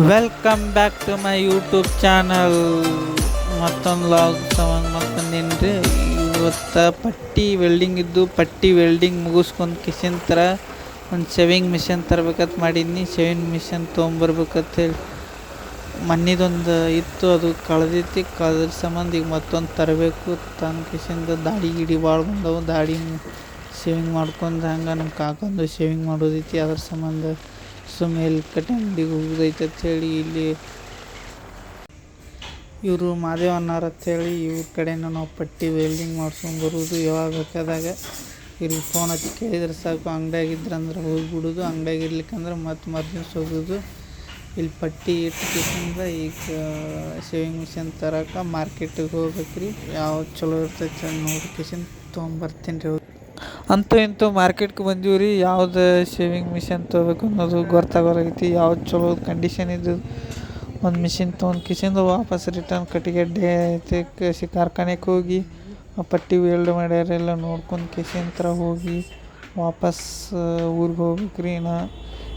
Welcome back to my YouTube channel. ಮತ್ತೊಂದು log ಸಮಾನ ಮತ್ತೊಂದೇನ್ರಿ. ಇವತ್ತು ಪಟ್ಟಿ ವೆಲ್ಡಿಂಗ್ ಇದ್ದು ಪಟ್ಟಿ ವೆಲ್ಡಿಂಗ್ ಮುಗಿಸ್ಕೊಂಡು ಕಿಸಿಂತರ ಒಂದು ಶೇವಿಂಗ್ ಮಿಷನ್ ತರ್ಬೇಕಂತ ಮಾಡೀನಿ. ಶೇವಿಂಗ್ ಮಿಷನ್ ತೊಗೊಂಬರ್ಬೇಕಂತ ಹೇಳಿ ಮಣ್ಣಿದೊಂದು ಇತ್ತು, ಅದು ಕಳೆದೈತಿ. ಕಳೆದ್ರ ಸಂಬಂಧ ಈಗ ಮತ್ತೊಂದು ತರಬೇಕು. ತನ್ನ ಕಿಸಿಂದ ದಾಡಿ ಗಿಡಿ ಭಾಳ ಬಂದವು. ದಾಡಿ ಶೇವಿಂಗ್ ಮಾಡ್ಕೊಂಡು ಹಂಗೆ ನಮ್ಮ ಕಾಕೊಂದು ಶೇವಿಂಗ್ ಮಾಡೋದೈತಿ. ಅದ್ರ ಸಂಬಂಧ ಸುಮೇಲೆ ಕಟಿಂಗ್ ಅಂಗಡಿಗೆ ಹೋಗೋದೈತೆ ಅಂಥೇಳಿ ಇಲ್ಲಿ ಇವರು ಮಾದೇವ್ ಅನ್ನಾರ ಅಂಥೇಳಿ ಇವ್ರ ಕಡೆನೂ ನಾವು ಪಟ್ಟಿ ವೆಲ್ಡಿಂಗ್ ಮಾಡ್ಸ್ಕೊಂಬರೋದು. ಯಾವಾಗ ಬೇಕಾದಾಗ ಇವ್ರಿಗೆ ಫೋನ್ ಹಚ್ಚಿ ಕೇಳಿದ್ರೆ ಸಾಕು, ಅಂಗಡಿಯಾಗಿದ್ರಂದ್ರೆ ಹೋಗಿಬಿಡೋದು, ಅಂಗಡಿಯಾಗಿರ್ಲಿಕ್ಕಂದ್ರೆ ಮತ್ತೆ ಮರ್ದಿವ್ಸ ಹೋಗೋದು. ಇಲ್ಲಿ ಪಟ್ಟಿ ಇಟ್ಟಿಂದ ಈಗ ಶೇವಿಂಗ್ ಮಿಷನ್ ತರಕ್ಕೆ ಮಾರ್ಕೆಟಿಗೆ ಹೋಗ್ಬೇಕ್ರಿ. ಯಾವ್ದು ಚಲೋ ಇರ್ತೈತೆ ನೋಡಿ ಕಿಶನ್ ತೊಗೊಂಬರ್ತೀನಿ ರೀ. ಅಂತೂ ಇಂತೂ ಮಾರ್ಕೆಟ್ಗೆ ಬಂದೀವಿ ರೀ. ಯಾವ್ದು ಶೇವಿಂಗ್ ಮಿಷನ್ ತೊಗೋಬೇಕು ಅನ್ನೋದು ಗೊತ್ತಾಗೋಲಾಗೈತಿ. ಯಾವ್ದು ಚಲೋ ಕಂಡೀಷನ್ ಇದ್ದು ಒಂದು ಮಿಷಿನ್ ತೊಗೊಂಡು ಕಿಸಿಂದ ವಾಪಸ್ ರಿಟರ್ನ್ ಕಟ್ಟಿಗೆಡ್ಡೆ ಐತೆ ಕಾರ್ಖಾನೆಗೆ ಹೋಗಿ ಆ ಪಟ್ಟಿ ವೆಲ್ಡ್ ಮಾಡ್ಯಾರೆಲ್ಲ ನೋಡ್ಕೊಂಡು ಕಿಸಿಂತ್ರ ಹೋಗಿ ವಾಪಸ್ ಊರಿಗೆ ಹೋಗ್ಬೇಕ್ರಿ.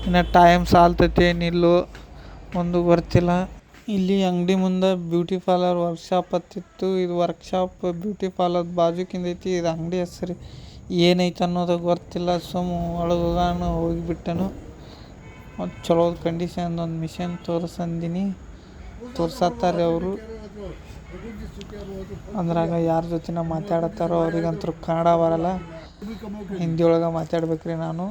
ಇನ್ನು ಟೈಮ್ ಸಾಲ್ತೈತೆ ಏನಿಲ್ಲೋ ಒಂದು ಗೊತ್ತಿಲ್ಲ. ಇಲ್ಲಿ ಅಂಗಡಿ ಮುಂದೆ ಬ್ಯೂಟಿ ಪಾರ್ಲರ್ ವರ್ಕ್ಶಾಪ್ ಹತ್ತಿತ್ತು. ಇದು ವರ್ಕ್ಶಾಪ್ ಬ್ಯೂಟಿ ಪಾರ್ಲರ್ ಬಾಜುಕಿಂದೈತಿ. ಇದು ಅಂಗಡಿ ಹೆಸರು ಏನೈತೆ ಅನ್ನೋದು ಗೊತ್ತಿಲ್ಲ. ಒಳಗೆ ಹೋಗೋಣ ಹೋಗಿಬಿಟ್ಟನು. ಮತ್ತು ಚಲೋ ಕಂಡೀಷನ್ ಒಂದು ಮಿಷನ್ ತೋರ್ಸತ್ತಾರೆ ಅವರು. ಅಂದ್ರಾಗ ಯಾರ ಜೊತೆ ನಾವು ಮಾತಾಡತ್ತಾರೋ ಅವ್ರಿಗಂತೂ ಕನ್ನಡ ಬರಲ್ಲ, ಹಿಂದಿ ಒಳಗೆ ಮಾತಾಡ್ಬೇಕ್ರಿ. ನಾನು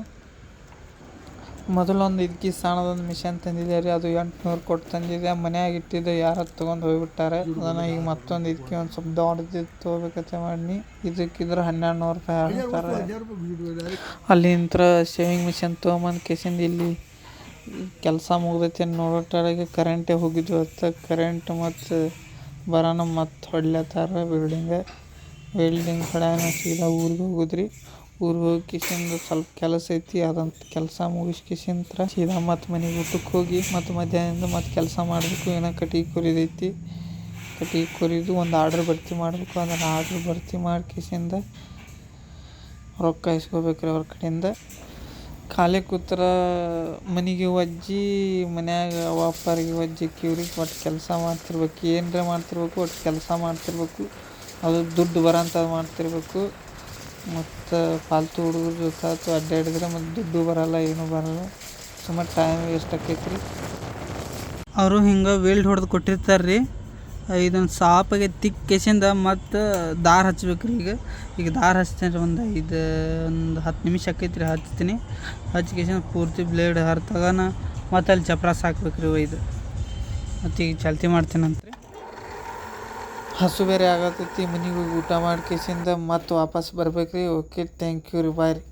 ಮೊದಲೊಂದು ಇದಕ್ಕೆ ಸಣ್ಣದೊಂದು ಮಿಷನ್ ತಂದಿದ್ದೆ ರೀ. ಅದು 800 ಕೊಟ್ಟು ತಂದಿದ್ದೆ. ಮನ್ಯಾಗ ಇಟ್ಟಿದ್ದು ಯಾರು ತೊಗೊಂಡು ಹೋಗ್ಬಿಟ್ಟಾರೆ. ಅದನ್ನು ಈಗ ಮತ್ತೊಂದು ಇದಕ್ಕೆ ಒಂದು ಸ್ವಲ್ಪ ದೊಡ್ಡದು ತೊಗೋಬೇಕಂತ ಮಾಡಿ ಇದಕ್ಕಿದ್ರೆ 1200 ರೂಪಾಯಿ ಆಗ್ತಾರೆ. ಅಲ್ಲಿಂತ್ರ ಶೇವಿಂಗ್ ಮಿಷನ್ ತೊಗೊಂಬಂದು ಕಿಸಿಂದ ಇಲ್ಲಿ ಕೆಲಸ ಮುಗ್ದೈತೆ ನೋಡೋಟೊಳಗೆ ಕರೆಂಟೇ ಹೋಗಿದ್ವು. ಅಂತ ಕರೆಂಟ್ ಮತ್ತು ಬರೋಣ ಮತ್ತು ಹೊಡ್ಲತ್ತಾರ ವೆಲ್ಡಿಂಗ್ ಕಡೆನ ಸೀದಾ ಊರಿಗೆ ಹೋಗುದ್ರಿ. ಊರಿಗೆ ಹೋಗಿ ಕಿಸಿಂದ ಸ್ವಲ್ಪ ಕೆಲಸ ಐತಿ, ಅದಂತ ಕೆಲಸ ಮುಗಿಸಿ ಕಿಸಿಂತ್ರ ಸೀದಾ ಮತ್ತು ಮನೆಗೆ ಊಟಕ್ಕೆ ಹೋಗಿ ಮತ್ತು ಮಧ್ಯಾಹ್ನದಿಂದ ಮತ್ತು ಕೆಲಸ ಮಾಡಬೇಕು. ಏನೋ ಕಟ್ಟಿಗೆ ಕೊರಿದೈತಿ, ಕಟ್ಟಿಗೆ ಕೊರಿದು ಒಂದು ಆರ್ಡ್ರ್ ಭರ್ತಿ ಮಾಡಬೇಕು. ಅದನ್ನು ಆರ್ಡ್ರ್ ಭರ್ತಿ ಮಾಡಿ ಕಿಸಿಂದ ರೊಕ್ಕ ಇಸ್ಕೋಬೇಕ್ರಿ ಅವ್ರ ಕಡೆಯಿಂದ. ಖಾಲಿ ಕೂತ್ರ ಮನೆಗೆ ಒಜ್ಜಿ ಮನ್ಯಾಗ ಅಪ್ಪರಿಗೆ ಒಜ್ಜಿ ಕಿವ್ರಿಗೆ ಒಟ್ಟು ಕೆಲಸ ಮಾಡ್ತಿರ್ಬೇಕು. ಏನರ ಮಾಡ್ತಿರ್ಬೇಕು, ಒಟ್ಟು ಕೆಲಸ ಮಾಡ್ತಿರ್ಬೇಕು. ಅದು ದುಡ್ಡು ಬರೋಂಥದ್ದು ಮಾಡ್ತಿರ್ಬೇಕು. ಮತ್ತು ಫಾಲ್ತು ಹುಡುಗರ ಜೊತೆ ಅಡ್ಡಾಡಿದ್ರೆ ಮತ್ತು ದುಡ್ಡು ಬರೋಲ್ಲ, ಏನೂ ಬರೋಲ್ಲ, ಸುಮ್ಮನೆ ಟೈಮ್ ವೇಸ್ಟ್ ಆಕೈತ್ರಿ. ಅವರು ಹಿಂಗೆ ವೆಲ್ಡ್ ಹೊಡೆದು ಕೊಟ್ಟಿರ್ತಾರೆ ರೀ. ಇದೊಂದು ಸಾಪಾಗೆ ತಿಕ್ಕಿಸಿಂದ ಮತ್ತು ದಾರ ಹಚ್ಬೇಕು ರೀ. ಈಗ ದಾರ ಹಚ್ತೀನಿ ರೀ. ಒಂದು 10 ನಿಮಿಷ ಆಕೈತಿ ರೀ. ಹಚ್ತೀನಿ. ಹಚ್ಕಿಸಿಂದ ಪೂರ್ತಿ ಬ್ಲೇಡ್ ಹರಿತಾಗನ ಮತ್ತು ಅಲ್ಲಿ ಚಪ್ರಾಸ್ ಹಾಕ್ಬೇಕು ರೀ. ಒಯ್ದು ಮತ್ತು ಈಗ ಚಾಲ್ತಿ ಮಾಡ್ತೀನಂತ್ರಿ. ಹಸು ಬೇರೆ ಆಗತೈತಿ. ಮನೆಗೆ ಹೋಗಿ ಊಟ ಮಾಡಿ ಕಿಸಿಂದ ಮತ್ತು ವಾಪಸ್ ಬರ್ಬೇಕು ರೀ. ಓಕೆ, ಥ್ಯಾಂಕ್ ಯು ರೀ, ಬಾಯ್ ರೀ.